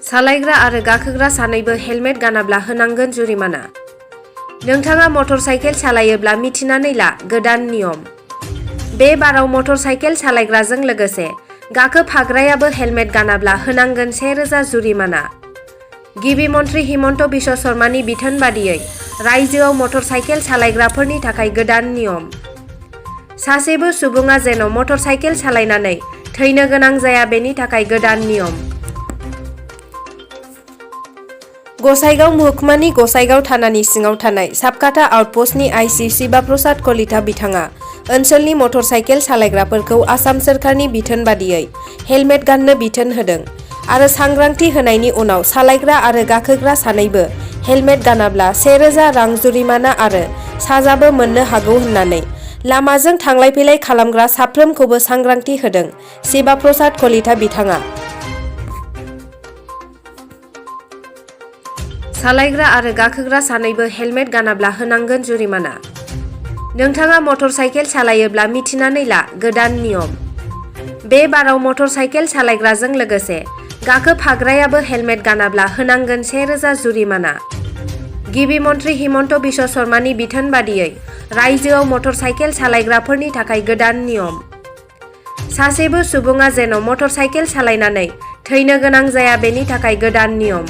सालायग्रा आरो गाखोग्रा सानैबो हेलमेट गानाब्ला होनांगोन जुरिमाना। नोंथाङा मटर साइकेल सालायोब्ला मिथिनानै ला गोदान नियम। बे बाराव मटर साइकेल सालायग्राजों लोगोसे गाखोफाग्रायाबो हेलमेट गानाब्ला होनांगोन 1000 जुरिमाना। गिबि मन्थ्रि हिमन्त बिश्व शर्मानि बिथोन बादियै रायजोआव मटर साइकेल सालायग्राफोरनि थाखाय गोदान नियम। सासेबो सुबुङा जेन' मटर साइकेल सालायनानै थैनो गोनां जाया बेनि थाखाय गोदान नियम। गसाइगाव महकुमानि गसाइगाव थानानि सिङाव थानाय साबकाथा आउटपस्टनि आइसि शिवा प्रसाद कलिता बिथाङा ओनसोलनि मटर साइकेल सालायग्राफोरखौ आसाम सोरखारनि बिथोन बादियै हेलमेट गाननो बिथोन होदों आरो सांग्रांथि होनायनि उनाव सालायग्रा आरो गाखोग्रा सानैबो हेलमेट गानाब्ला 1000 रां जुरिमाना आरो साजाबो मोननो हागौ होननानै लामाजों थांलाय फैलाय खालामग्रा साफ्रोमखौबो सांग्रांथि होदों शिवा प्रसाद कलिता बिथाङा। सालायग्रा आरो गाखोग्रा सानैबो हेलमेट गानाब्ला होनांगोन जुरिमाना। नोंथाङा मटर साइकेल सालायोब्ला मिथिनानै ला गोदान नियम। बे बाराव मटर साइकेल सालायग्राजों लोगोसे गाखोफाग्रायाबो हेलमेट गानाब्ला होनांगोन 1000 जुरिमाना। गिबि मन्थ्रि हिमन्त बिश्व शर्मानि बिथोन बादियै रायजोआव मटर साइकेल सालायग्राफोरनि थाखाय गोदान नियम। सासेबो सुबुङा जेन' मटर साइकेल सालायनानै थैनो गोनां जाया बेनि थाखाय गोदान नियम।